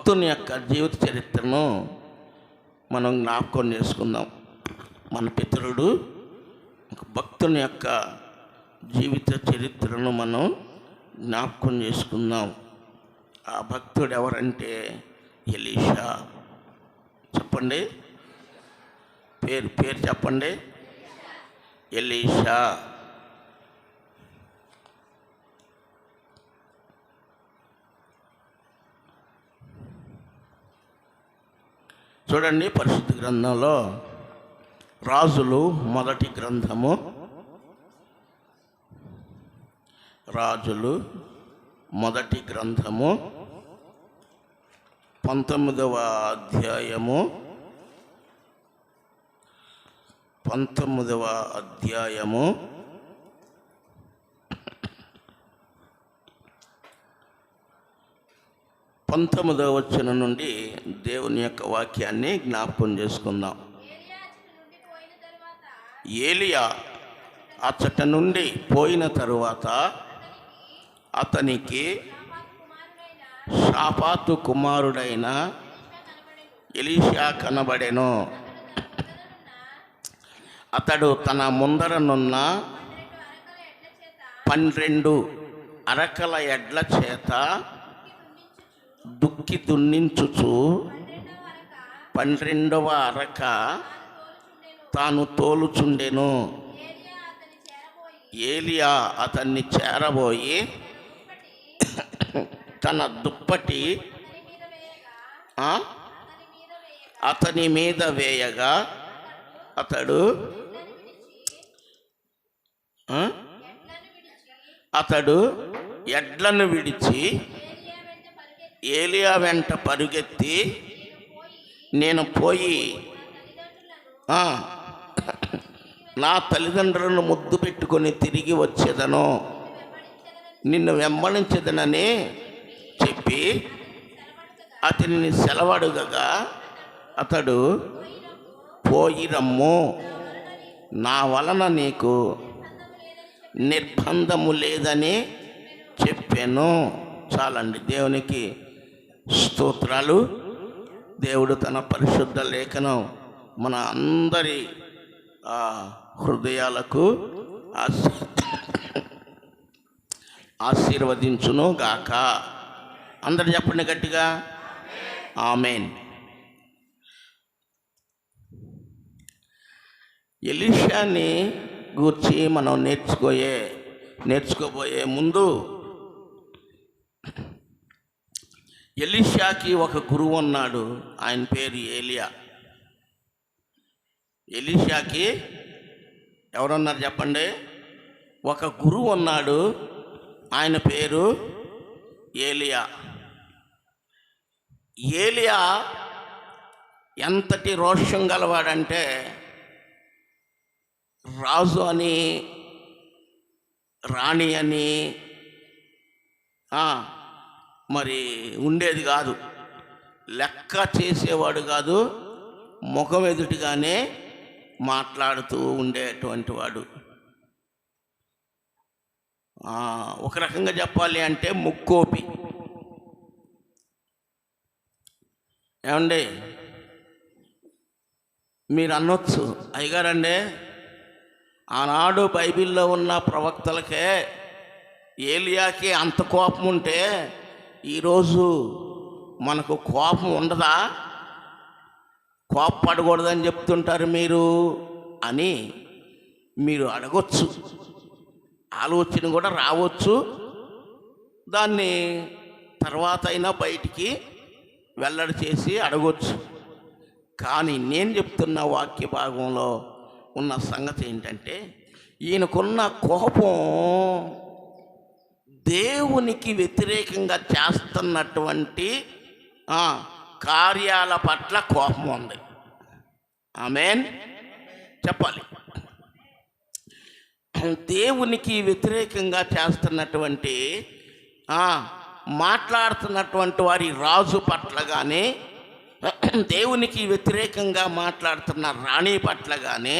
భక్తుని యొక్క జీవిత చరిత్రను మనం జ్ఞాపకం చేసుకుందాం. మన పితరుడు ఒక భక్తుని యొక్క జీవిత చరిత్రను మనం జ్ఞాపకం చేసుకుందాం. ఆ భక్తుడు ఎవరంటే ఎలీషా. చెప్పండి, పేరు చెప్పండి. ఎలీషా. చూడండి, పరిశుద్ధ గ్రంథంలో రాజులు మొదటి గ్రంథము, రాజులు మొదటి గ్రంథము 19వ అధ్యాయము 19వ అధ్యాయము 19వ వచనం నుండి దేవుని యొక్క వాక్యాన్ని జ్ఞాపకం చేసుకుందాం. ఏలియా అచ్చట నుండి పోయిన తరువాత అతనికి షాపాతు కుమారుడైన ఎలీషా కనబడెను. అతడు తన ముందరనున్న 12 అరకల ఎడ్ల చేత దుక్కి దున్నించుచు 12వ అరక తాను తోలుచుండెను. ఏలియా అతన్ని చేరబోయి తన దుప్పటి అతని మీద వేయగా అతడు ఎడ్లను విడిచి ఏలియా వెంట పరుగెత్తి, నేను పోయి నా తల్లిదండ్రులను ముద్దు పెట్టుకొని తిరిగి వచ్చేదను, నిన్ను వెంబడించదనని చెప్పి అతనిని సెలవడుగగా అతడు, పోయి రమ్ము, నా వలన నీకు నిర్బంధము లేదని చెప్పాను. చాలండి. దేవునికి స్తోత్రాలు. దేవుడు తన పరిశుద్ధ లేఖనం మన అందరి హృదయాలకు ఆశీర్వదించును గాక. అందరు చెప్పండి గట్టిగా, ఆమేన్. ఎలీషాని గూర్చి మనం నేర్చుకోబోయే ముందు, ఎలీషాకి ఒక గురువు ఉన్నాడు. ఆయన పేరు ఏలియా. ఎలీషాకి ఎవరున్నారు చెప్పండి? ఒక గురువు ఉన్నాడు. ఆయన పేరు ఏలియా. ఏలియా ఎంతటి రోషం గలవాడంటే, రాజు అని రాణి అని మరి ఉండేది కాదు, లెక్క చేసేవాడు కాదు, ముఖం ఎదుటిగానే మాట్లాడుతూ ఉండేటువంటి వాడు. ఒక రకంగా చెప్పాలి అంటే ముక్కోపి. ఏమండి, మీరు అనొచ్చు, అయ్యగారండి ఆనాడు బైబిల్లో ఉన్న ప్రవక్తలకే ఏలియాకి అంత కోపం ఉంటే ఈరోజు మనకు కోపం ఉండదా? కోపపడకూడదని చెప్తుంటారు మీరు అని మీరు అడగొచ్చు. ఆలోచన కూడా రావచ్చు. దాన్ని తర్వాత అయినా బయటికి వెల్లడి చేసి అడగొచ్చు. కానీ నేను చెప్తున్న వాక్య భాగంలో ఉన్న సంగతి ఏంటంటే, ఈయనకున్న కోపం దేవునికి వ్యతిరేకంగా చేస్తున్నటువంటి కార్యాల పట్ల కోపం ఉంది. ఆమేన్ చెప్పాలి. దేవునికి వ్యతిరేకంగా చేస్తున్నటువంటి మాట్లాడుతున్నటువంటి వారి రాజు పట్ల కానీ, దేవునికి వ్యతిరేకంగా మాట్లాడుతున్న రాణి పట్ల కానీ,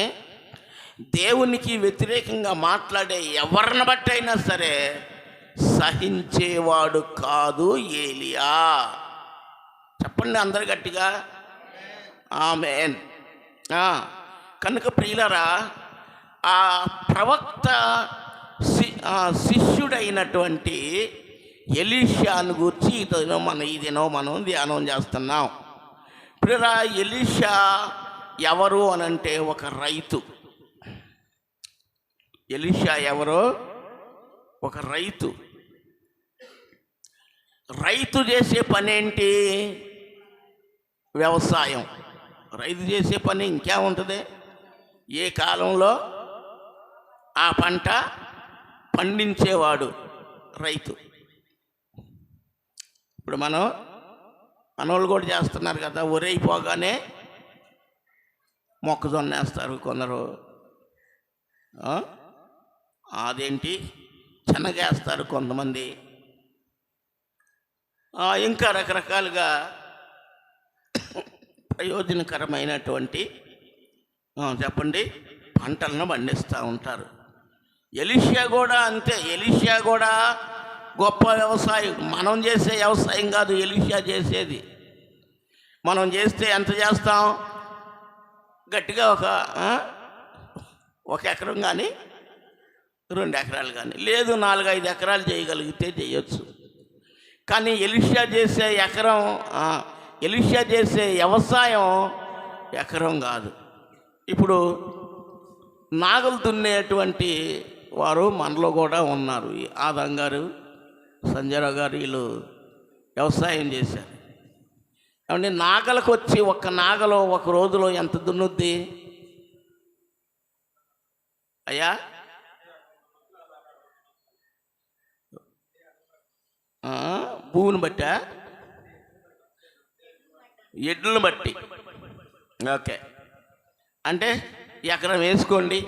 దేవునికి వ్యతిరేకంగా మాట్లాడే ఎవరిని బట్టైనా సరే సహించేవాడు కాదు ఏలియా. చెప్పండి అందరు గట్టిగా, ఆమేన్. ఆ, కనుక ప్రియులరా, ఆ ప్రవక్త శిష్యుడైనటువంటి ఎలీషాను గూర్చి ఈ దినం మనం ధ్యానం చేస్తున్నాం. ప్రియులరా, ఎలీషా ఎవరు అనంటే ఒక రైతు. ఎలీషా ఎవరో ఒక రైతు. రైతు చేసే పని ఏంటి? వ్యవసాయం. రైతు చేసే పని ఇంకేముంటుంది? ఏ కాలంలో ఆ పంట పండించేవాడు రైతు. ఇప్పుడు మనోళ్ళు కూడా చేస్తున్నారు కదా, ఒరైపోగానే మొక్కజొన్న వేస్తారు కొందరు, అదేంటి శనగేస్తారు కొంతమంది, ఇంకా రకరకాలుగా ప్రయోజనకరమైనటువంటి చెప్పండి పంటలను పండిస్తూ ఉంటారు. ఎలీషా కూడా అంతే. ఎలీషా కూడా గొప్ప వ్యవసాయం. మనం చేసే వ్యవసాయం కాదు ఎలీషా చేసేది. మనం చేస్తే ఎంత చేస్తాం? గట్టిగా ఒక ఎకరం కానీ 2 ఎకరాలు కానీ, లేదు 4-5 ఎకరాలు చేయగలిగితే చేయొచ్చు. కానీ ఎలీషా చేసే వ్యవసాయం ఎకరం కాదు. ఇప్పుడు నాగలు దున్నేటువంటి వారు మనలో కూడా ఉన్నారు. ఆదం గారు, సంజయరావు గారు, వీళ్ళు వ్యవసాయం చేశారు. ఏమంటే నాగలకు వచ్చి ఒక నాగలో ఒక రోజులో ఎంత దున్నుద్ది అయ్యా? భూమిని బట్టా? ఎడ్లను బట్టి. ఓకే, అంటే ఎకరం వేసుకోండి.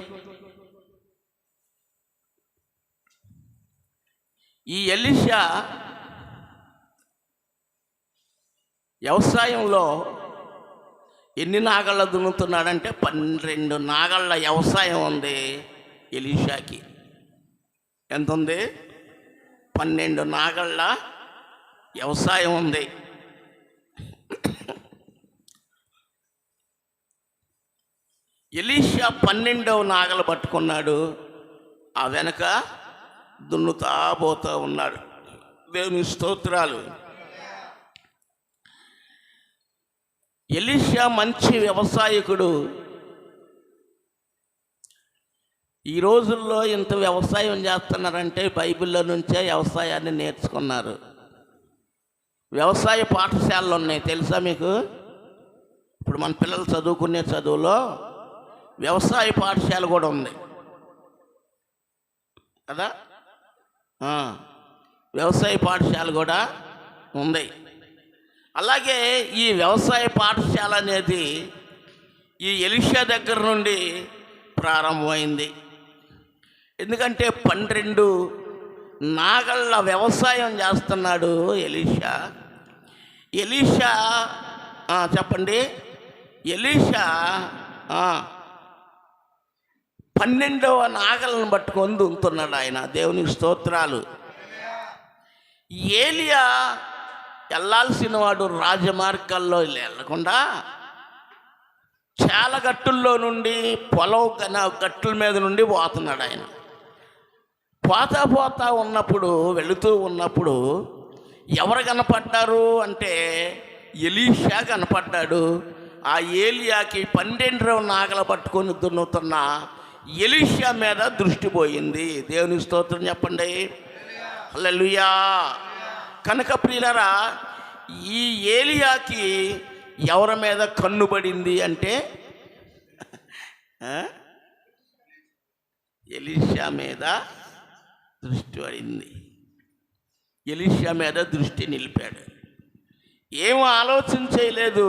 ఈ ఎలీషా వ్యవసాయంలో ఎన్ని నాగళ్ళ దున్నుతున్నాడంటే 12 నాగళ్ళ వ్యవసాయం ఉంది ఎలీషాకి. ఎంత ఉంది? 12 నాగళ్ళ వ్యవసాయం ఉంది. ఎలీషా 12వ నాగలు పట్టుకున్నాడు. ఆ వెనక దున్నుతా పోతూ ఉన్నాడు. దేవుని స్తోత్రాలు. ఎలీషా మంచి వ్యవసాయకుడు. ఈ రోజుల్లో ఇంత వ్యవసాయం చేస్తున్నారంటే బైబిల్లో నుంచే వ్యవసాయాన్ని నేర్చుకున్నారు. వ్యవసాయ పాఠశాలలు ఉన్నాయి, తెలుసా మీకు? ఇప్పుడు మన పిల్లలు చదువుకునే చదువులో వ్యవసాయ పాఠశాల కూడా ఉంది కదా. వ్యవసాయ పాఠశాల కూడా ఉంది. అలాగే ఈ వ్యవసాయ పాఠశాల అనేది ఈ ఎలీషా దగ్గర నుండి ప్రారంభమైంది. ఎందుకంటే 12 నాగళ్ళ వ్యవసాయం చేస్తున్నాడు ఎలీషా. చెప్పండి, ఎలీషా 12వ నాగలను పట్టుకొని దున్నుతున్నాడు ఆయన. దేవునికి స్తోత్రాలు. ఏలియా వెళ్ళాల్సిన వాడు రాజమార్గాల్లో వెళ్ళకుండా చాలా గట్టుల్లో నుండి గట్టుల మీద నుండి పోతున్నాడు ఆయన. పోతా ఉన్నప్పుడు, వెళుతూ ఉన్నప్పుడు ఎవరు కనపడ్డారు అంటే ఎలీషా కనపడ్డాడు. ఆ ఏలియాకి 12వ నాగలు పట్టుకొని దున్నుతున్న ఎలీషా మీద దృష్టి పోయింది. దేవుని స్తోత్రం చెప్పండి, హల్లెలూయా. కనుక ప్రియులారా, ఈ ఏలియాకి ఎవరి మీద కన్నుబడింది అంటే ఎలీషా మీద దృష్టి పడింది. ఎలీషా మీద దృష్టి నిలిపాడు. ఏం ఆలోచన చేయలేదు.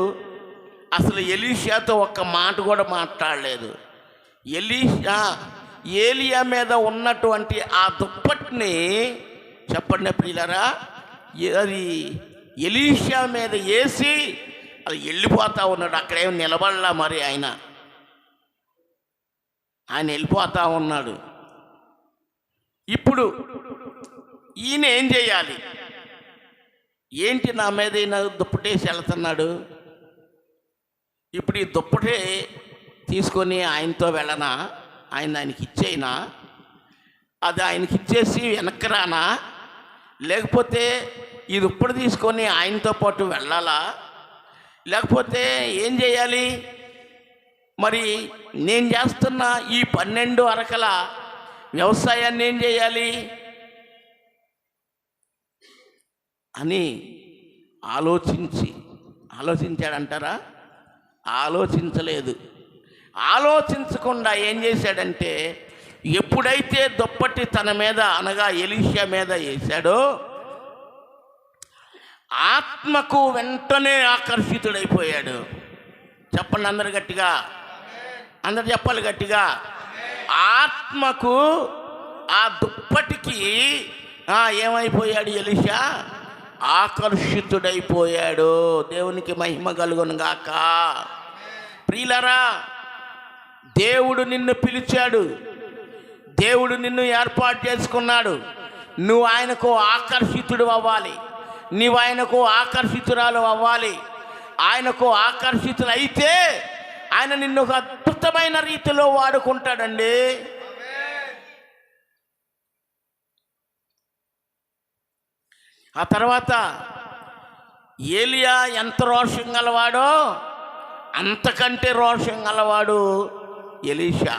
అసలు ఎలీషాతో ఒక్క మాట కూడా మాట్లాడలేదు. ఏలియా మీద ఉన్నటువంటి ఆ దుప్పటిని చెప్పండి ప్రియులారా, అది ఎలీషా మీద వేసి అది వెళ్ళిపోతా ఉన్నాడు. అక్కడేమి నిలబడలా. మరి ఆయన వెళ్ళిపోతా ఉన్నాడు. ఇప్పుడు ఈయన ఏం చేయాలి? ఏంటి నా మీద ఈయన దుప్పటేసి వెళ్తున్నాడు, ఇప్పుడు ఈ దుప్పటే తీసుకొని ఆయనతో వెళ్ళనా, ఆయనకి ఇచ్చేయినా, అది ఆయనకి ఇచ్చేసి వెనక్కి రానా, లేకపోతే ఈ దుప్పటి తీసుకొని ఆయనతో పాటు వెళ్ళాలా, లేకపోతే ఏం చేయాలి? మరి నేను చేస్తున్న ఈ 12 అరకల వ్యవసాయాన్ని ఏం చేయాలి అని ఆలోచించాడంటారా? ఆలోచించలేదు. ఆలోచించకుండా ఏం చేశాడంటే, ఎప్పుడైతే దుప్పటి తన మీద అనగా ఎలీషా మీద వేశాడో ఆత్మకు వెంటనే ఆకర్షితుడైపోయాడు. చెప్పండి అందరు గట్టిగా, అందరు చెప్పాలి గట్టిగా. ఆత్మకు ఆ దుప్పటికి ఏమైపోయాడు ఎలీషా? ఆకర్షితుడైపోయాడు. దేవునికి మహిమ కలుగును గాక. ప్రియులారా, దేవుడు నిన్ను పిలిచాడు, దేవుడు నిన్ను ఏర్పాటు చేసుకున్నాడు. నువ్వు ఆయనకు ఆకర్షితుడు అవ్వాలి, నీవు ఆయనకు ఆకర్షితురాలు అవ్వాలి. ఆయనకు ఆకర్షితులైతే ఆయన నిన్ను ఒక అద్భుతమైన రీతిలో వాడుకుంటాడండి. ఆ తర్వాత ఏలియా ఎంత రోషం గలవాడో అంతకంటే రోషం గలవాడు ఎలీషా.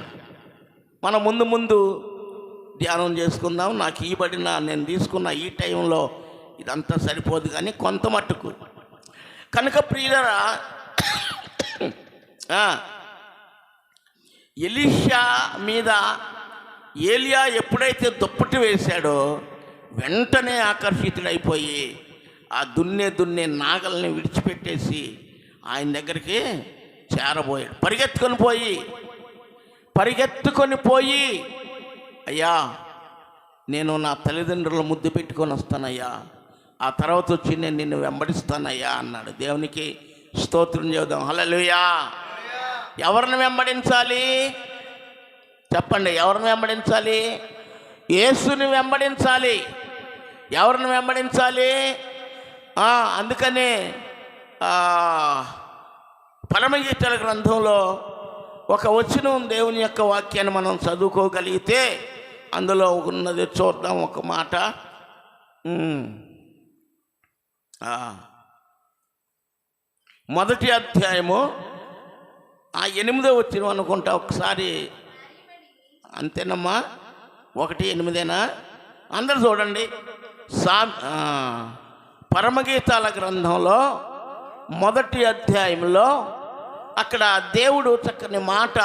మనం ముందు ధ్యానం చేసుకుందాం. నాకు నేను తీసుకున్న ఈ టైంలో ఇదంతా సరిపోదు, కానీ కొంత మట్టుకు. కనుక ప్రియులరా, ఎలీషా మీద ఏలియా ఎప్పుడైతే దుప్పటి వేశాడో వెంటనే ఆకర్షితుడైపోయి ఆ దున్నే నాగల్ని విడిచిపెట్టేసి ఆయన దగ్గరికి చేరబోయాడు. పరిగెత్తుకొని పోయి అయ్యా, నేను నా తల్లిదండ్రుల ముద్దు పెట్టుకొని వస్తానయ్యా, ఆ తర్వాత వచ్చి నేను నిన్ను వెంబడిస్తానయ్యా అన్నాడు. దేవునికి స్తోత్రం చేద్దాం. హల్లెలూయా. ఎవరిని వెంబడించాలి చెప్పండి? ఎవరిని వెంబడించాలి? యేసుని వెంబడించాలి. ఎవరిని వెంబడించాలి? అందుకనే పరమగీతాల గ్రంథంలో ఒక వచనం, దేవుని యొక్క వాక్యాన్ని మనం చదువుకోగలిగితే అందులో ఉన్నది చూద్దాం. ఒక మాట, మొదటి అధ్యాయము 8వ వచనం అనుకుంటా. ఒకసారి అంతేనమ్మా, 1:8 అందరు చూడండి. పరమగీతాల గ్రంథంలో మొదటి అధ్యాయంలో అక్కడ దేవుడు చక్కని మాట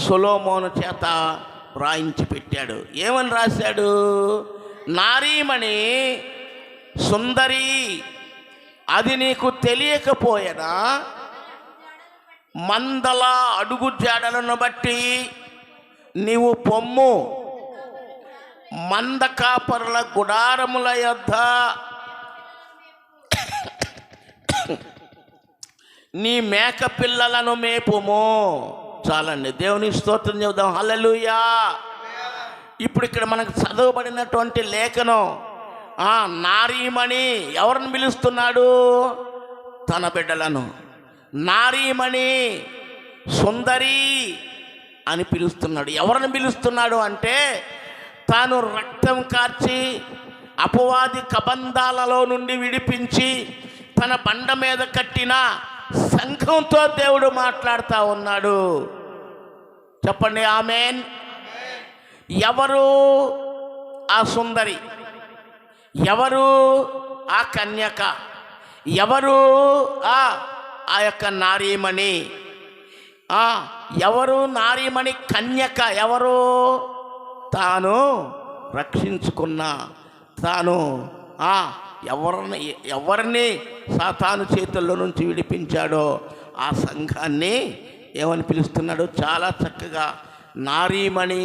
సొలొమోను చేత రాయించి పెట్టాడు. ఏమని రాశాడు? నారీమణి సుందరి, అది నీకు తెలియకపోయినా మందల అడుగు జాడలను బట్టి నీవు పొమ్ము, మంద కాపరుల గుడారముల యొద్ద నీ మేక పిల్లలను మేపుము. చాలండి, దేవుని స్తోత్రం చెబుదాం. హల్లెలూయా. ఇప్పుడు ఇక్కడ మనకు చదవబడినటువంటి లేఖనం, నారీమణి ఎవరిని పిలుస్తున్నాడు? తన బిడ్డలను. నారీమణి సుందరి అని పిలుస్తున్నాడు. ఎవరిని పిలుస్తున్నాడు అంటే, తాను రక్తం కార్చి అపవాది కబంధాలలో నుండి విడిపించి తన బండ మీద కట్టిన సంఘంతో దేవుడు మాట్లాడుతూ ఉన్నాడు. చెప్పండి ఆమేన్. ఎవరు ఆ సుందరి? ఎవరు ఆ కన్యక? ఎవరు ఆ యొక్క నారీమణి? ఎవరు నారీమణి కన్యక? ఎవరు? తాను రక్షించుకున్న, తాను ఎవరిని సాతాను చేతుల్లో నుంచి విడిపించాడో ఆ సంఘాన్ని ఏమని పిలుస్తున్నాడు? చాలా చక్కగా నారీమణి.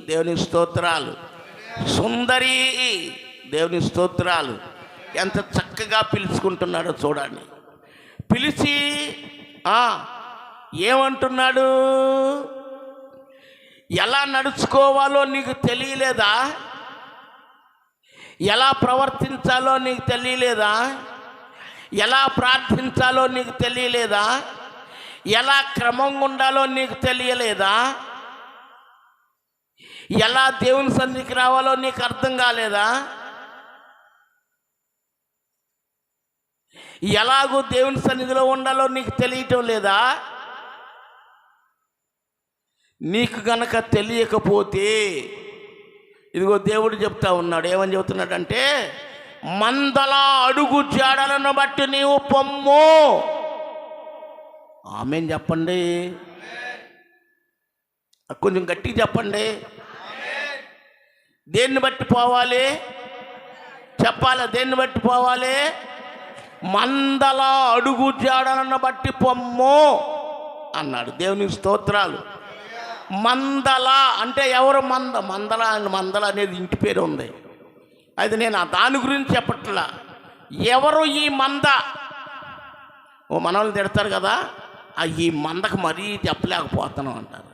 దేవుని స్తోత్రాలు. సుందరి, దేవుని స్తోత్రాలు. ఎంత చక్కగా పిలుచుకుంటున్నాడో చూడండి. పిలిచి ఏమంటున్నాడు? ఎలా నడుచుకోవాలో నీకు తెలియలేదా? ఎలా ప్రవర్తించాలో నీకు తెలియలేదా? ఎలా ప్రార్థించాలో నీకు తెలియలేదా? ఎలా క్రమంగా ఉండాలో నీకు తెలియలేదా? ఎలా దేవుని సన్నిధికి రావాలో నీకు అర్థం కాలేదా? ఎలాగో దేవుని సన్నిధిలో ఉండాలో నీకు తెలియటం లేదా? నీకు గనక తెలియకపోతే ఇదిగో దేవుడు చెప్తా ఉన్నాడు. ఏమని చెబుతున్నాడంటే, మందల అడుగు జాడలను బట్టి నీవు పొమ్ము. ఆమేన్ చెప్పండి, కొంచెం గట్టిగా చెప్పండి. దేన్ని బట్టి పోవాలి చెప్పాలి? దేన్ని బట్టి పోవాలి? మందల అడుగు జాడలను బట్టి పొమ్ము అన్నాడు. దేవునికి స్తోత్రాలు. మందల అంటే ఎవరు? మందల అనేది ఇంటి పేరు ఉంది. అయితే నేను దాని గురించి చెప్పట్లా. ఎవరు ఈ మంద? మనల్ని తిడతారు కదా, ఈ మందకు మరీ చెప్పలేకపోతున్నాం అంటారు.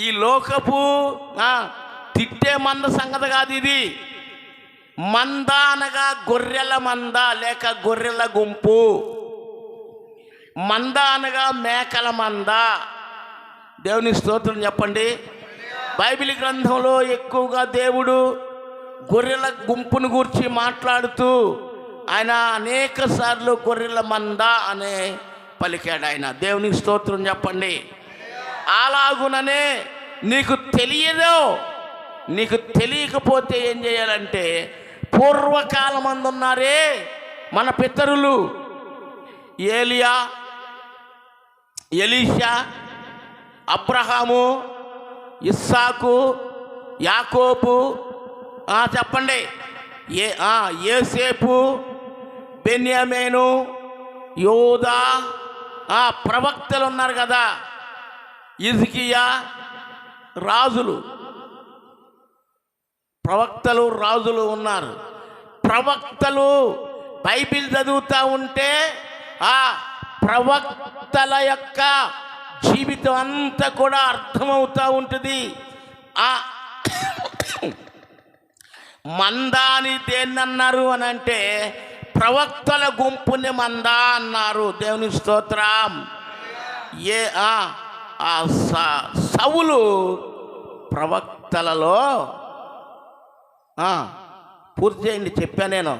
ఈ లోకపు తిట్టే మంద సంగతి కాదు ఇది. మంద అనగా గొర్రెల మంద లేక గొర్రెల గుంపు. మంద అనగా మేకల మంద. దేవుని స్తోత్రం చెప్పండి. బైబిల్ గ్రంథంలో ఎక్కువగా దేవుడు గొర్రెల గుంపును గూర్చి మాట్లాడుతూ ఆయన అనేక సార్లు గొర్రెల మంద అనే పలికాడు ఆయన. దేవునికి స్తోత్రం చెప్పండి. అలాగుననే నీకు తెలియకపోతే ఏం చేయాలంటే, పూర్వకాలం మంది ఉన్నారే మన పితరులు, ఏలియా, ఎలీషా, అబ్రహాము, ఇస్సాకు, యాకోబు, చెప్పండి, యోసేపు, బెన్యామీను, యోదా, ప్రవక్తలు ఉన్నారు కదా, హిజ్కియా, రాజులు ఉన్నారు. ప్రవక్తలు బైబిల్ చదువుతూ ఉంటే ఆ ప్రవక్తల యొక్క జీవితం అంతా కూడా అర్థమవుతూ ఉంటుంది. ఆ మందాని దేన్ని అన్నారు అని అంటే, ప్రవక్తల గుంపుని మంద అన్నారు. దేవుని స్తోత్రం. సౌలు ప్రవక్తలలో పూర్తి చేయండి చెప్పా నేను.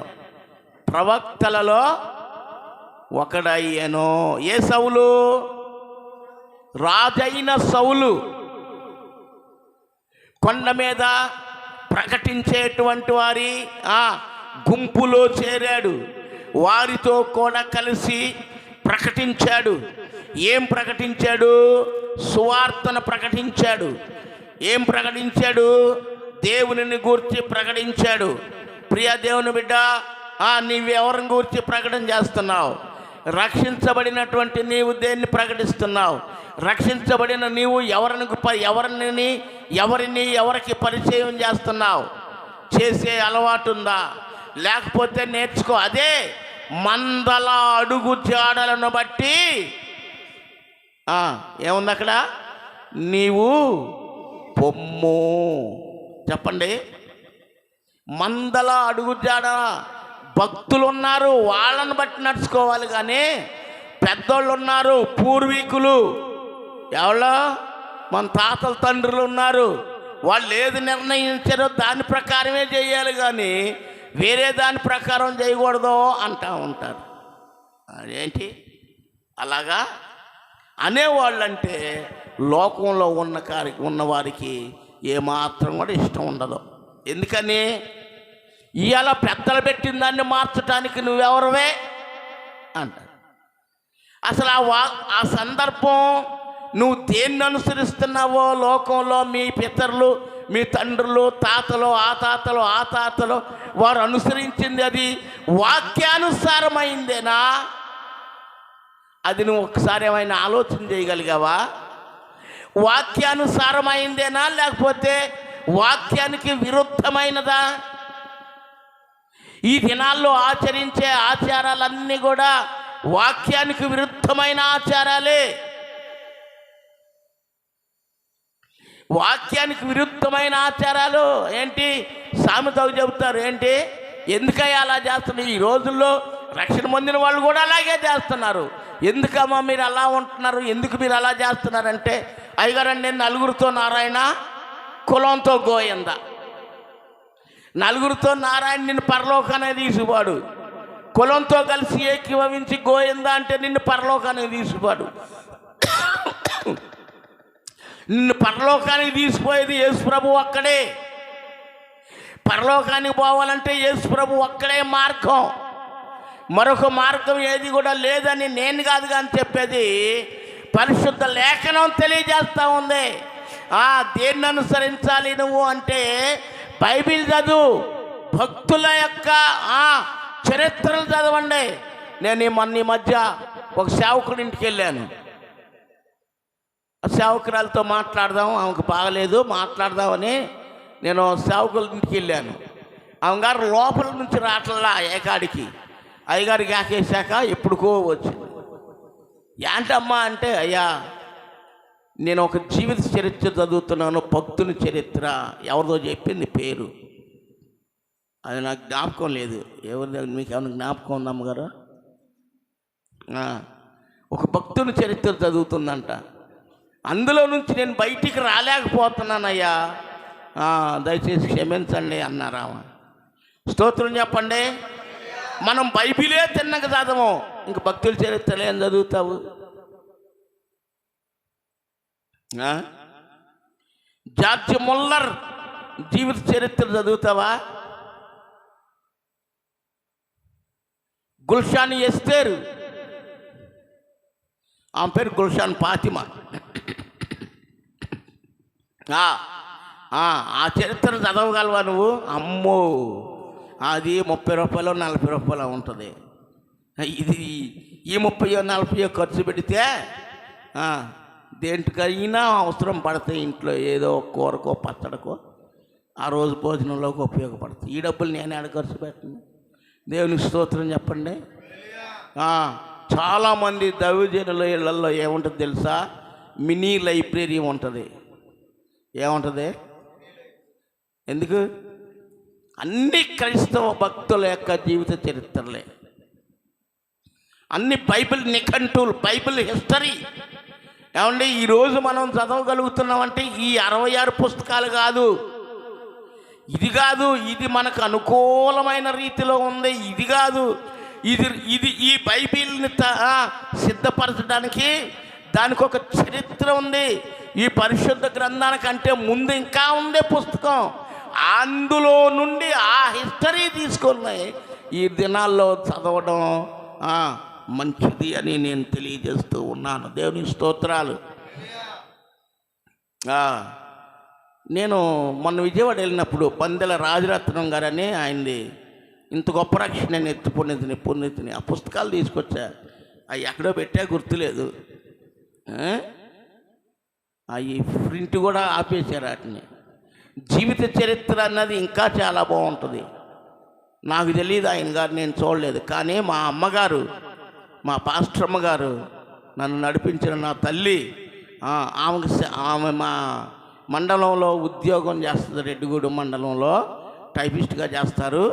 ప్రవక్తలలో ఒకడయ్యాను. ఏ సౌలు? రాజైన సౌలు. కొండ మీద ప్రకటించేటువంటి వారి గుంపులో చేరాడు. వారితో కూడా కలిసి ప్రకటించాడు. ఏం ప్రకటించాడు? సువార్తను ప్రకటించాడు. ఏం ప్రకటించాడు? దేవునిని గూర్చి ప్రకటించాడు. ప్రియ దేవుని బిడ్డ, నీవెవరిని గూర్చి ప్రకటన చేస్తున్నావు? రక్షించబడినటువంటి నీవు దేన్ని ప్రకటిస్తున్నావు? రక్షించబడిన నీవు ఎవరికి పరిచయం చేస్తున్నావు? చేసే అలవాటు ఉందా? లేకపోతే నేర్చుకో. అదే మందల అడుగు జాడలను బట్టి ఏముంది అక్కడ? నీవు పొమ్ము. చెప్పండి. మందల అడుగు జాడ. భక్తులు ఉన్నారు, వాళ్ళని బట్టి నడుచుకోవాలి. కానీ పెద్దోళ్ళు ఉన్నారు, పూర్వీకులు, ఎవరో మన తాతల తండ్రులు ఉన్నారు, వాళ్ళు ఏది నిర్ణయించారో దాని ప్రకారమే చేయాలి, కానీ వేరే దాని ప్రకారం చేయకూడదు అంటూ ఉంటారు. అదేంటి అలాగా అనేవాళ్ళంటే లోకంలో ఉన్నవారికి ఏమాత్రం కూడా ఇష్టం ఉండదు. ఎందుకని? ఇవాళ పెద్దలు పెట్టిన దాన్ని మార్చడానికి నువ్వెవరవే అంటారు. అసలు ఆ సందర్భం నువ్వు దేన్ని అనుసరిస్తున్నావో లోకంలో మీ పితరులు, మీ తండ్రులు, తాతలు, ఆ తాతలు వారు అనుసరించింది అది వాక్యానుసారమైందేనా? అది నువ్వు ఒకసారి ఏమైనా ఆలోచన చేయగలిగావా? వాక్యానుసారమైందేనా లేకపోతే వాక్యానికి విరుద్ధమైనదా? ఈ దినాల్లో ఆచరించే ఆచారాలన్నీ కూడా వాక్యానికి విరుద్ధమైన ఆచారాలే. వాక్యానికి విరుద్ధమైన ఆచారాలు ఏంటి సామెతకు చెబుతారు ఏంటి, ఎందుకయ్యా అలా చేస్తున్నారు? ఈ రోజుల్లో రక్షణ పొందిన వాళ్ళు కూడా అలాగే చేస్తున్నారు. ఎందుకమ్మా మీరు అలా ఉంటున్నారు, ఎందుకు మీరు అలా చేస్తున్నారంటే, అయ్యగారండి నలుగురితో నారాయణ కులంతో గోయంద, నలుగురితో నారాయణ నిన్ను పరలోకానికి తీసుకుపోడు, కులంతో కలిసి ఏకీభవించి గోయంద అంటే నిన్ను పరలోకానికి తీసుకుపోడు. నిన్ను పరలోకానికి తీసుకుపోయేది యేసు ప్రభు ఒక్కడే. పరలోకానికి పోవాలంటే యేసు ప్రభు ఒక్కడే మార్గం, మరొక మార్గం ఏది కూడా లేదని నేను కాదుగా అని చెప్పేది పరిశుద్ధ లేఖనం తెలియజేస్తూ ఉంది. దేన్ని అనుసరించాలి నువ్వు అంటే బైబిల్ చదువు, భక్తుల యొక్క చరిత్రలు చదవండి. నేను ఈ మధ్య ఒక సేవకుడి ఇంటికి వెళ్ళాను. ఆ సేవకురాలతో మాట్లాడదాం, ఆమెకు బాగలేదు, మాట్లాడదామని నేను సేవకుల ఇంటికి వెళ్ళాను. ఆమెగారు లోపల నుంచి రావట్లా ఏకాడికి, అయ్యగారికి ఆకేశాక ఎప్పుడుకో వచ్చింది. ఏంటమ్మా అంటే, అయ్యా నేను ఒక జీవిత చరిత్ర చదువుతున్నాను, భక్తుని చరిత్ర, ఎవరిదో చెప్పింది పేరు, అది నాకు జ్ఞాపకం లేదు. ఎవరి మీకు ఏమైనా జ్ఞాపకం ఉంది అమ్మగారు? ఒక భక్తుని చరిత్ర చదువుతుందంట. అందులో నుంచి నేను బయటికి రాలేకపోతున్నానయ్యా, దయచేసి క్షమించండి అన్నారామా. స్తోత్రం చెప్పండి. మనం బైబిలే తిన్నక చదవము, ఇంక భక్తుల చరిత్రలు ఏం చదువుతావు? జార్జ్ ముల్లర్ జీవిత చరిత్ర చదువుతావా? గుల్షాన్ ఎస్తేర్, ఆమె పేరు గుల్షాన్ ఫాతిమా. ఆ చరిత్ర చదవగలవా నువ్వు? అమ్మో, అది 30 రూపాయలు 40 రూపాయలు ఉంటుంది. ఇది ఈ 30-40 ఖర్చు పెడితే దేంటికైనా అవసరం పడతాయి. ఇంట్లో ఏదో కూరకో పచ్చడికో ఆ రోజు భోజనంలోకి ఉపయోగపడుతుంది. ఈ డబ్బులు నేను ఎక్కడ ఖర్చు పెట్టను? దేవునికి స్తోత్రం చెప్పండి. చాలామంది దైవజనుల ఇళ్లలో ఏముంటుంది తెలుసా? మినీ లైబ్రరీ ఉంటుంది. ఏముంటుంది? ఎందుకు? అన్ని క్రైస్తవ భక్తుల యొక్క జీవిత చరిత్రలే, అన్ని బైబిల్ నిఘంటువులు, బైబిల్ హిస్టరీ. ఏమండి ఈరోజు మనం చదవగలుగుతున్నామంటే ఈ 66 పుస్తకాలు కాదు, ఇది కాదు, ఇది మనకు అనుకూలమైన రీతిలో ఉంది, ఇది కాదు, ఇది ఈ బైబిల్ని సిద్ధపరచడానికి దానికి ఒక చరిత్ర ఉంది. ఈ పరిశుద్ధ గ్రంథానికంటే ముందు ఇంకా ఉండే పుస్తకం, అందులో నుండి ఆ హిస్టరీ తీసుకున్నాయి. ఈ దినాల్లో చదవడం మంచిది అని నేను తెలియజేస్తూ ఉన్నాను. దేవుని స్తోత్రాలు. నేను మొన్న విజయవాడ వెళ్ళినప్పుడు పందెల రాజరత్నం గారని ఆయనది ఇంత గొప్ప రక్షణ నేను పుణ్యతిని ఆ పుస్తకాలు తీసుకొచ్చా. అవి ఎక్కడో పెట్టా గుర్తులేదు. అవి ప్రింట్ కూడా ఆపేశారు వాటిని. జీవిత చరిత్ర అన్నది ఇంకా చాలా బాగుంటుంది. నాకు తెలియదు, ఆయన గారు నేను చూడలేదు. కానీ మా అమ్మగారు, మా పాస్టర్ అమ్మగారు, నన్ను నడిపించిన నా తల్లి, ఆమె మా మండలంలో ఉద్యోగం చేస్తుంది. రెడ్డిగూడెం మండలంలో టైపిస్ట్గా చేస్తారు.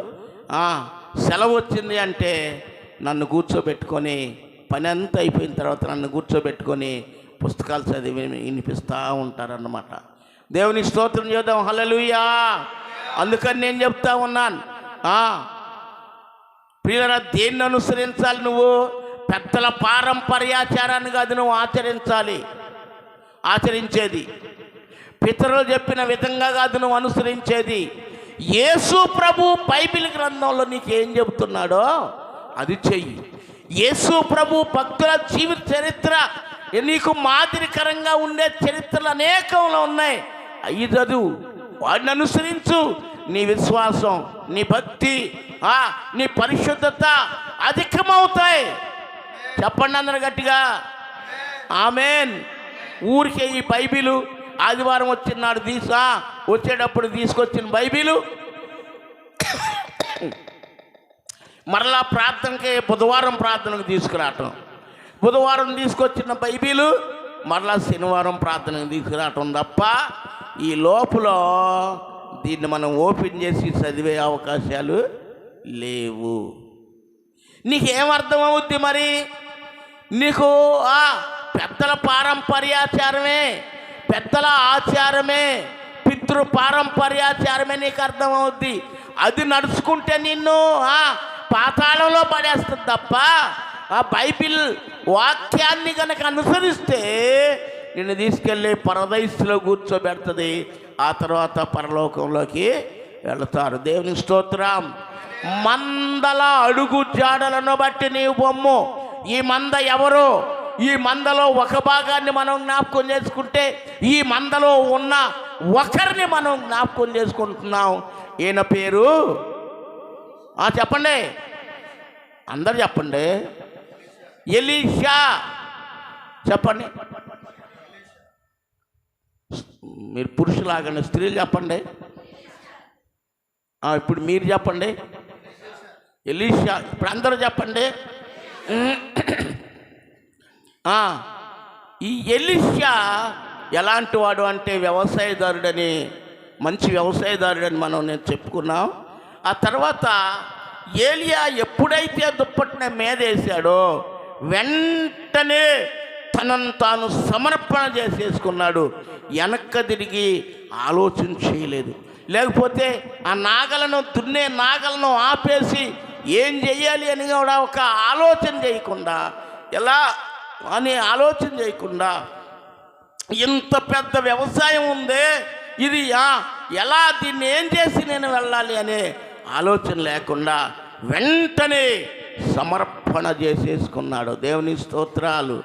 సెలవు వచ్చింది అంటే నన్ను కూర్చోబెట్టుకొని, పని అంతా అయిపోయిన తర్వాత నన్ను కూర్చోబెట్టుకొని పుస్తకాలు చదివి వినిపిస్తూ ఉంటారన్నమాట. దేవుని స్తోత్రం చేద్దాం. హల్లెలూయా. అందుకని నేను చెప్తా ఉన్నాను, ప్రియులారా, దేన్ని అనుసరించాలి? నువ్వు పెద్దల పారంపర్యాచారాన్ని కాదు నువ్వు ఆచరించేది. పితరులు చెప్పిన విధంగా కాదు నువ్వు అనుసరించేది. యేసు ప్రభు బైబిల్ గ్రంథంలో నీకేం చెబుతున్నాడో అది చెయ్యి. యేసు ప్రభు భక్తుల జీవిత చరిత్ర నీకు మాదిరికరంగా ఉండే చరిత్రలు అనేకంలో ఉన్నాయి. అవి చదువు, వాడిని అనుసరించు. నీ విశ్వాసం, నీ భక్తి, నీ పరిశుద్ధత అధికమవుతాయి. చెప్పండి అందరు గట్టిగా ఆమేన్. ఊరికే ఈ బైబిలు ఆదివారం వచ్చినాడు వచ్చేటప్పుడు తీసుకొచ్చిన బైబిలు మరలా ప్రార్థనకి బుధవారం ప్రార్థనకు తీసుకురావటం, బుధవారం తీసుకొచ్చిన బైబిలు మరలా శనివారం ప్రార్థనకు తీసుకురావటం తప్ప ఈ లోపల దీన్ని మనం ఓపెన్ చేసి చదివే అవకాశాలు లేవు. నీకేమర్థమవుద్ది మరి? నీకు పెద్దల పారంపర్యాచారమే, పెద్దల ఆచారమే, పితృ పారంపర్యాచారమే నీకు అర్థమవుద్ది. అది నడుచుకుంటే నిన్ను పాతాళంలో పడేస్తుంది తప్ప ఆ బైబిల్ వాక్యాన్ని కనుక అనుసరిస్తే నిన్ను తీసుకెళ్ళి పరదైస్లో కూర్చోబెడుతుంది. ఆ తర్వాత పరలోకంలోకి వెళతారు. దేవుని స్తోత్రం. మందల అడుగు జాడలను బట్టి నీవు బొమ్ము. ఈ మంద ఎవరు? ఈ మందలో ఒక భాగాన్ని మనం జ్ఞాపకం చేసుకుంటే ఈ మందలో ఉన్న ఒకరిని మనం జ్ఞాపకం చేసుకుంటున్నాం. ఈయన పేరు చెప్పండి, అందరు చెప్పండి. ఎలీషా. చెప్పండి. మీరు పురుషులాగండి, స్త్రీలు చెప్పండి. ఇప్పుడు మీరు చెప్పండి. ఎలీషా. ఇప్పుడు అందరూ చెప్పండి. ఈ ఎలీషా ఎలాంటి వాడు అంటే వ్యవసాయదారుడని, మంచి వ్యవసాయదారుడని నేను చెప్పుకున్నాం. ఆ తర్వాత ఏలియా ఎప్పుడైతే దుప్పటిని మీదేశాడో వెంటనే తనను తాను సమర్పణ చేసేసుకున్నాడు. వెనక్కి తిరిగి ఆలోచన చేయలేదు. లేకపోతే ఆ నాగలను దున్నే నాగలను ఆపేసి ఏం చెయ్యాలి అని కూడా ఒక ఆలోచన చేయకుండా, ఎలా అని ఆలోచన చేయకుండా, ఇంత పెద్ద వ్యవసాయం ఉందే, ఇది ఎలా దీన్ని ఏం చేసి నేను వెళ్ళాలి అనే ఆలోచన లేకుండా వెంటనే సమర్పణ చేసేసుకున్నాడు. దేవుని స్తోత్రాలు.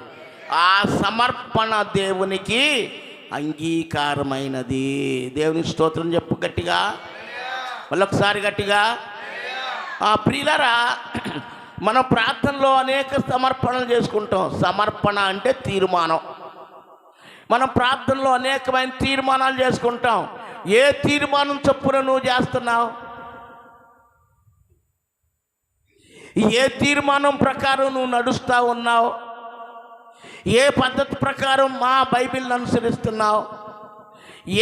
ఆ సమర్పణ దేవునికి అంగీకారమైనది. దేవుని స్తోత్రం చెప్పు గట్టిగా, మళ్ళొకసారి గట్టిగా. ప్రియులారా, మనం ప్రార్థనలో అనేక సమర్పణలు చేసుకుంటాం. సమర్పణ అంటే తీర్మానం. మనం ప్రార్థనలో అనేకమైన తీర్మానాలు చేసుకుంటాం. ఏ తీర్మానం చొప్పున నువ్వు చేస్తున్నావు? ఏ తీర్మానం ప్రకారం నువ్వు నడుస్తూ ఉన్నావు? ఏ పద్ధతి ప్రకారం మా బైబిల్ని అనుసరిస్తున్నావు?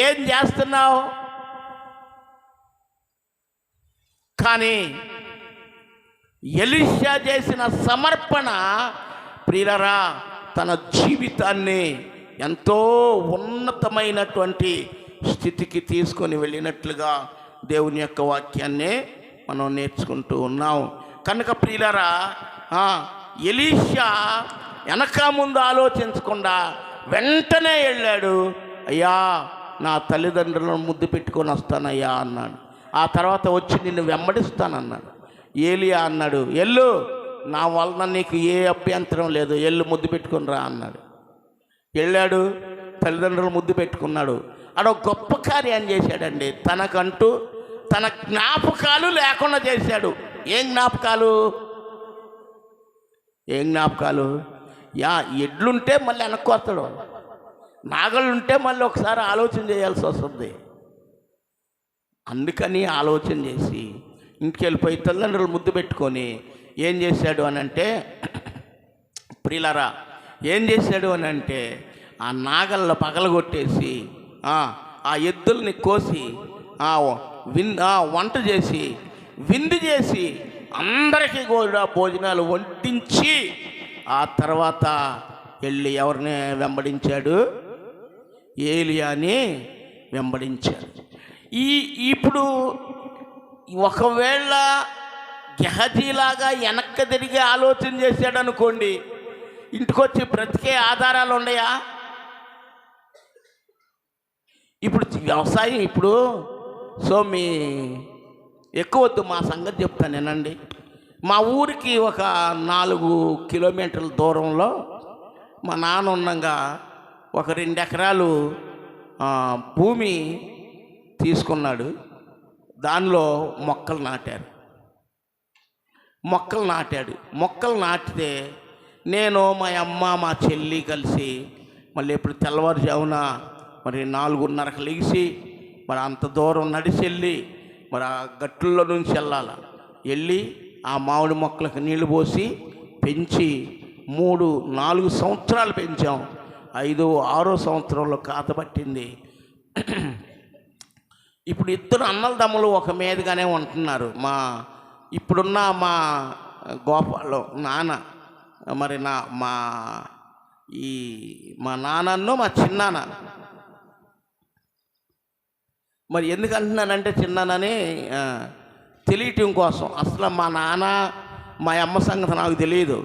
ఏం చేస్తున్నావు? కానీ ఎలీషా చేసిన సమర్పణ ప్రియులారా తన జీవితాన్ని ఎంతో ఉన్నతమైనటువంటి స్థితికి తీసుకొని వెళ్ళినట్లుగా దేవుని యొక్క వాక్యాన్ని మనం నేర్చుకుంటూ ఉన్నాం. కనుక ప్రియులారా, ఎలీషా వెనక ముందు ఆలోచించకుండా వెంటనే వెళ్ళాడు. అయ్యా, నా తల్లిదండ్రులను ముద్దు పెట్టుకొని వస్తానయ్యా అన్నాడు. ఆ తర్వాత వచ్చి నిన్ను వెంబడిస్తానన్నాడు. ఏలియా అన్నాడు, ఎల్లు, నా వలన నీకు ఏ అభ్యంతరం లేదు, ఎల్లు ముద్దు పెట్టుకుని రా అన్నాడు. వెళ్ళాడు, తల్లిదండ్రులు ముద్దు పెట్టుకున్నాడు. ఆడ గొప్ప కార్యం చేశాడండి. తనకంటూ తన జ్ఞాపకాలు లేకుండా చేశాడు. ఏం జ్ఞాపకాలు? ఏం జ్ఞాపకాలు? ఎడ్లుంటే మళ్ళీ వెనక్కి వస్తాడు, నాగళ్ళుంటే మళ్ళీ ఒకసారి ఆలోచన చేయాల్సి వస్తుంది. అందుకని ఆలోచన చేసి ఇంటికి వెళ్ళిపోయి తల్లిదండ్రులు ముద్దు పెట్టుకొని ఏం చేశాడు అని అంటే, ప్రియులారా ఏం చేశాడు అని అంటే, ఆ నాగళ్ళ పగలగొట్టేసి ఆ ఎద్దుల్ని కోసి వంట చేసి విందు చేసి అందరికీ కూడా భోజనాలు వడ్డించి ఆ తర్వాత వెళ్ళి ఎవరిని వెంబడించాడు? ఏలియాని వెంబడించాడు. ఇప్పుడు ఒకవేళ గెహజీలాగా వెనక్కి తిరిగి ఆలోచన చేశాడు అనుకోండి, ఇంటికొచ్చి బ్రతికే ఆధారాలు ఉన్నాయా? ఇప్పుడు వ్యవసాయం ఇప్పుడు మీ ఎక్కువ వద్దు, మా సంగతి చెప్తాను నేనండి. మా ఊరికి ఒక 4 కిలోమీటర్ల దూరంలో మా నాన్న ఉండగా ఒక 2 ఎకరాలు భూమి తీసుకున్నాడు. దానిలో మొక్కలు నాటాడు. మొక్కలు నాటితే నేను మా అమ్మ మా చెల్లి కలిసి మళ్ళీ ఇప్పుడు తెల్లవారుజామున మరి 4:30కి లెగిసి మరి అంత దూరం నడిచి వెళ్ళి మరి ఆ గట్టుల్లో నుంచి వెళ్ళి ఆ మామిడి మొక్కలకు నీళ్లు పోసి పెంచి 3-4 సంవత్సరాలు పెంచాం. 5వ 6వ సంవత్సరంలో కాత పట్టింది. ఇప్పుడు ఇద్దరు అన్నల తమ్ములు ఒక మీదుగానే ఉంటున్నారు. ఇప్పుడున్న మా గోపాలు నాన్న మరి మా నాన్నను మా చిన్నాన్న, మరి ఎందుకు అంటున్నానంటే చిన్నానని తెలియటం కోసం. అసలు మా నాన్న మా అమ్మ సంగతి నాకు తెలియదు.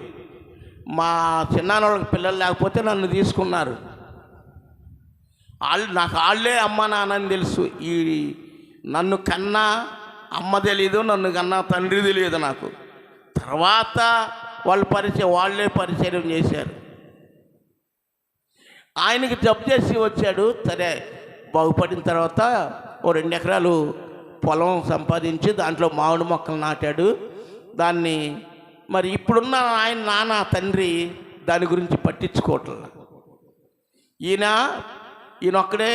మా చిన్నాన్న వాళ్ళకి పిల్లలు లేకపోతే నన్ను తీసుకున్నారు. నాకు వాళ్ళే అమ్మ నాన్న అని తెలుసు. నన్ను కన్నా అమ్మ తెలీదు, నన్ను కన్నా తండ్రి తెలియదు నాకు. తర్వాత వాళ్ళే పరిచయం చేశారు. ఆయనకి జబ్బు చేసి వచ్చాడు. సరే బాగుపడిన తర్వాత ఓ 2 ఎకరాలు పొలం సంపాదించి దాంట్లో మామిడి మొక్కలు నాటాడు. దాన్ని మరి ఇప్పుడున్న ఆయన నాన్న తండ్రి దాని గురించి పట్టించుకోవట్లేదు. ఈయనొక్కడే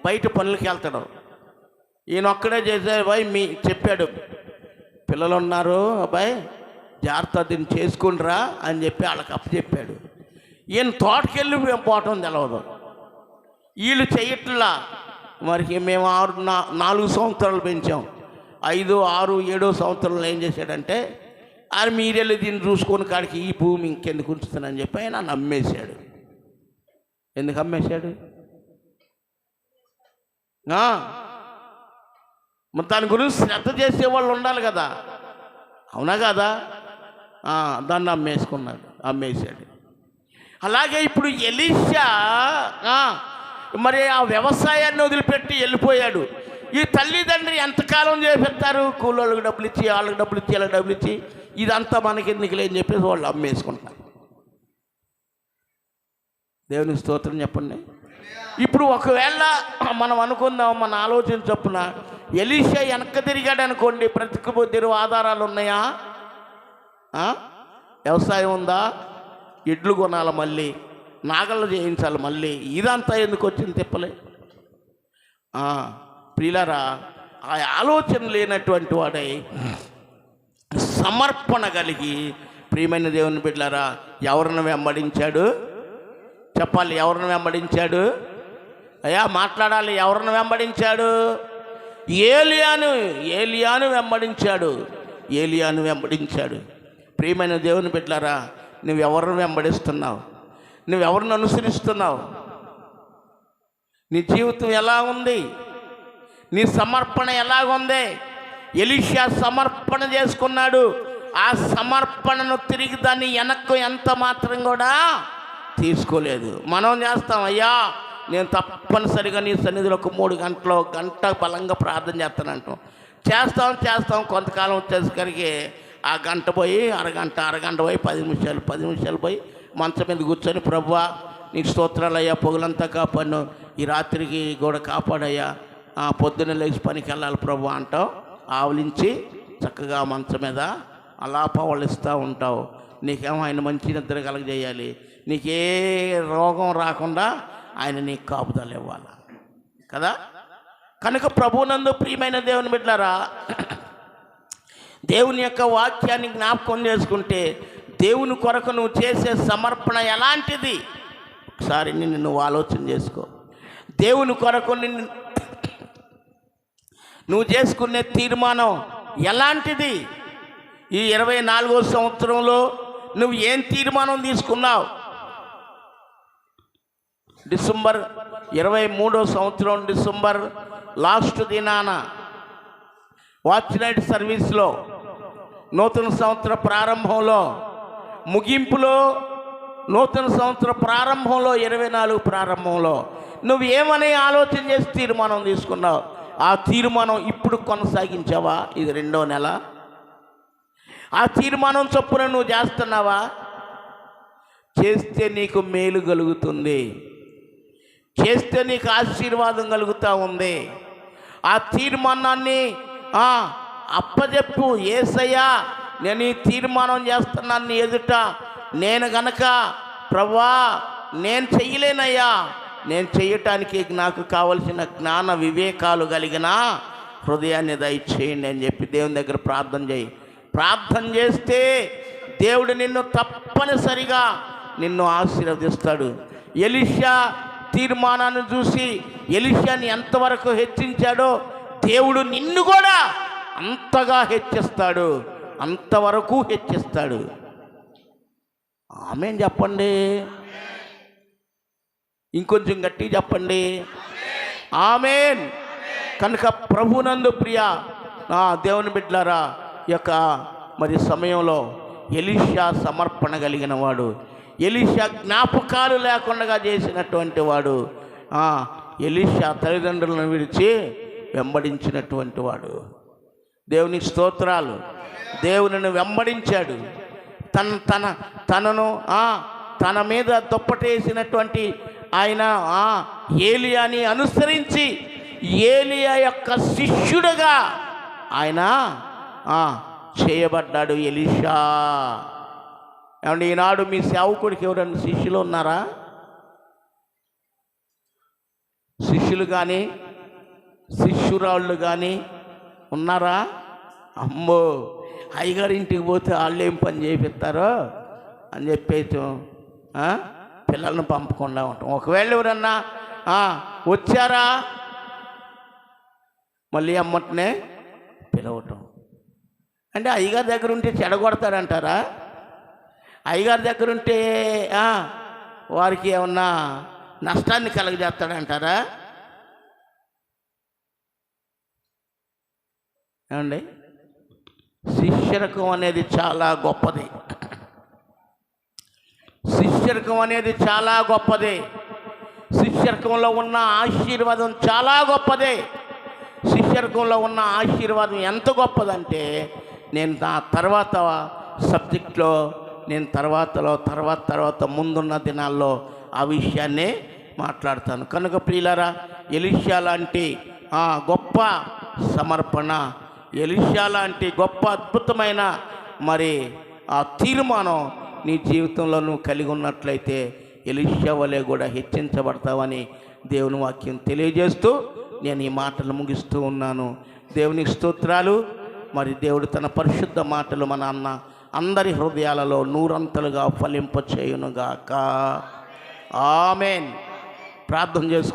బయట పనులకి వెళ్తాడు. ఈయనొక్కడే చేసే అబ్బాయి చెప్పాడు, పిల్లలు ఉన్నారు అబ్బాయి జాగ్రత్త దీన్ని చేసుకుంటారా అని చెప్పి వాళ్ళకి అప్పచెప్పాడు. ఈయన తోటకెళ్ళి మేము పోవటం తెలవదు. వీళ్ళు చెయ్యట్లా. మరి మేము 4 సంవత్సరాలు పెంచాం. 5, 6, 7 సంవత్సరాలు ఏం చేశాడంటే మీరెళ్ళి దీన్ని చూసుకొని కాడికి ఈ భూమి ఇంకెందుకు ఉంచుతానని చెప్పి ఆయన అమ్మేశాడు. ఎందుకు అమ్మేశాడు? మరి దాని గురించి శ్రద్ధ చేసేవాళ్ళు ఉండాలి కదా, అవునా కదా? దాన్ని అమ్మేశాడు. అలాగే ఇప్పుడు ఎలీషా మరి ఆ వ్యవసాయాన్ని వదిలిపెట్టి వెళ్ళిపోయాడు. ఈ తల్లిదండ్రి ఎంతకాలం చేపిస్తారు? కూలోళ్ళకి డబ్బులు ఇచ్చి, వాళ్ళకి డబ్బులు ఇచ్చి, వాళ్ళకి డబ్బులు ఇచ్చి, ఇదంతా మనకి ఎందుకులే అని చెప్పేసి వాళ్ళు అమ్మేసుకుంటారు. దేవుని స్తోత్రం చెప్పండి. ఇప్పుడు ఒకవేళ మనం అనుకుందాం, మన ఆలోచన చొప్పున ఎలీషా వెనక్కి తిరిగాడు అనుకోండి, బ్రతికిపోతే ఆధారాలు ఉన్నాయా? వ్యవసాయం ఉందా? ఎడ్లు కొనాలి, మళ్ళీ నాగళ్ళు చేయించాలి, మళ్ళీ ఇదంతా ఎందుకు వచ్చింది తిప్పలే? ప్రియులారా, ఆ ఆలోచన లేనటువంటి వాడై సమర్పణ కలిగి, ప్రియమైన దేవుని బిడ్డలారా, ఎవరిని వెంబడించాడు? చెప్పాలి, ఎవరిని వెంబడించాడు? అయ్యా మాట్లాడాలి. ఎవరిని వెంబడించాడు? ఏలియాను వెంబడించాడు. ప్రియమైన దేవుని బిడ్డలారా, నువ్వెవరిని వెంబడిస్తున్నావు? నువ్వెవరిని అనుసరిస్తున్నావు? నీ జీవితం ఎలా ఉంది? నీ సమర్పణ ఎలాగుంది? ఎలీషా సమర్పణ చేసుకున్నాడు. ఆ సమర్పణను తిరిగి దాన్ని వెనక్కు ఎంత మాత్రం కూడా తీసుకోలేదు. మనం చేస్తాం, అయ్యా నేను తప్పనిసరిగా నీ సన్నిధిలో ఒక 3 గంటలు గంట బలంగా ప్రార్థన చేస్తానంటాం. చేస్తాం. కొంతకాలం వచ్చేసరికి ఆ గంట పోయి అరగంట పోయి 10 నిమిషాలు పోయి మంచం మీద కూర్చొని, ప్రభువా నీకు స్తోత్రాలయ్యా, పొగులంతా కాపాడు, ఈ రాత్రికి కూడా కాపాడయ్యా, పొద్దున్న లేచి పనికి వెళ్ళాలి ప్రభు అంటావు. ఆవలించి చక్కగా మంచం మీద అలా పవళిస్తూ ఉంటావు. నీకేమో ఆయన మంచి నిద్ర కలగజేయాలి, నీకే రోగం రాకుండా ఆయన నీకు కాపుదలు ఇవ్వాలి కదా. కనుక ప్రభువునందు ప్రియమైన దేవుని బిడ్డలారా, దేవుని యొక్క వాక్యాన్ని జ్ఞాపకం చేసుకుంటే దేవుని కొరకు నువ్వు చేసే సమర్పణ ఎలాంటిది ఒకసారి నువ్వు ఆలోచన చేసుకో. దేవుని కొరకు నువ్వు చేసుకునే తీర్మానం ఎలాంటిది? ఈ 24వ సంవత్సరంలో నువ్వు ఏం తీర్మానం తీసుకున్నావు? డిసెంబర్ 23వ సంవత్సరం డిసెంబర్ లాస్ట్ దినాన వాచ్ నైట్ సర్వీస్లో, నూతన సంవత్సర ప్రారంభంలో, ముగింపులో, నూతన సంవత్సర ప్రారంభంలో, 24 ప్రారంభంలో నువ్వు ఏమని ఆలోచన చేసి తీర్మానం తీసుకున్నావు? ఆ తీర్మానం ఇప్పుడు కొనసాగించావా? ఇది 2వ నెల. ఆ తీర్మానం చొప్పున నువ్వు చేస్తున్నావా? చేస్తే నీకు మేలు కలుగుతుంది, చేస్తే నీకు ఆశీర్వాదం కలుగుతూ ఉంది. ఆ తీర్మానాన్ని అప్పచెప్పు. యేసయ్యా నేను ఈ తీర్మానం చేస్తున్నాను నీ ఎదుట, నేను గనక ప్రభువా నేను చెయ్యలేనయ్యా, నేను చెయ్యటానికి నాకు కావలసిన జ్ఞాన వివేకాలు కలిగిన హృదయాన్ని దయచేయండి అని చెప్పి దేవుని దగ్గర ప్రార్థన చేయి. ప్రార్థన చేస్తే దేవుడు నిన్ను తప్పనిసరిగా ఆశీర్వదిస్తాడు. ఎలీషా తీర్మానాన్ని చూసి ఎలీషాని ఎంతవరకు హెచ్చించాడో దేవుడు నిన్ను కూడా అంతగా హెచ్చిస్తాడు, అంతవరకు హెచ్చిస్తాడు. ఆమేన్ చెప్పండి. ఇంకొంచెం గట్టి చెప్పండి, ఆమేన్. కనుక ప్రభునందు ప్రియ దేవుని బిడ్డలారా, యొక్క మరి సమయంలో ఎలీషా సమర్పణ కలిగిన వాడు, ఎలీషా జ్ఞాపకాలు లేకుండా చేసినటువంటి వాడు, ఎలీషా తల్లిదండ్రులను విడిచి వెంబడించినటువంటి వాడు. దేవుని స్తోత్రాలు. దేవునిని వెంబడించాడు. తనను తన మీద దుప్పటేసినటువంటి ఆయన ఏలియాని అనుసరించి ఏలియా యొక్క శిష్యుడుగా ఆయన చేయబడ్డాడు ఎలీషా. ఏమంటే ఈనాడు మీ సేవకుడికి ఎవరైనా శిష్యులు ఉన్నారా? శిష్యులు కానీ శిష్యురాళ్ళు కానీ ఉన్నారా? అమ్మో, అయ్యగారింటికి పోతే వాళ్ళు ఏం పని చేపిస్తారో అని చెప్పేసి పిల్లలను పంపకుండా ఉంటాం. ఒకవేళ ఎవరన్నా వచ్చారా మళ్ళీ అమ్మటనే పిలవటం. అంటే అయ్యగారి దగ్గర ఉంటే చెడగొడతాడంటారా? అయ్యగారి దగ్గర ఉంటే వారికి ఏమన్నా నష్టాన్ని కలగజేస్తాడంటారా? ఏమండి, శిష్యరకం అనేది చాలా గొప్పది. శిష్యరకం అనేది చాలా గొప్పది. శిష్యరకంలో ఉన్న ఆశీర్వాదం చాలా గొప్పదే. శిష్యరకంలో ఉన్న ఆశీర్వాదం ఎంత గొప్పదంటే, నేను నా తర్వాత సబ్జెక్ట్లో నేను తర్వాత ముందున్న దినాల్లో ఆ విషయాన్నే మాట్లాడతాను. కనుక ప్రియులారా, ఎలీషా లాంటి గొప్ప సమర్పణ, ఎలీషా లాంటి గొప్ప అద్భుతమైన మరి ఆ తీర్మానం నీ జీవితంలో నువ్వు కలిగి ఉన్నట్లయితే ఎలీషా వలె కూడా హెచ్చించబడతావని దేవుని వాక్యం తెలియజేస్తూ నేను ఈ మాటలు ముగిస్తూ ఉన్నాను. దేవునికి స్తోత్రాలు. మరి దేవుడు తన పరిశుద్ధ మాటలు మన అందరి హృదయాలలో నూరంతలుగా ఫలింపచేయునుగాక. ఆమేన్. ప్రార్థన చేసుకుందాం.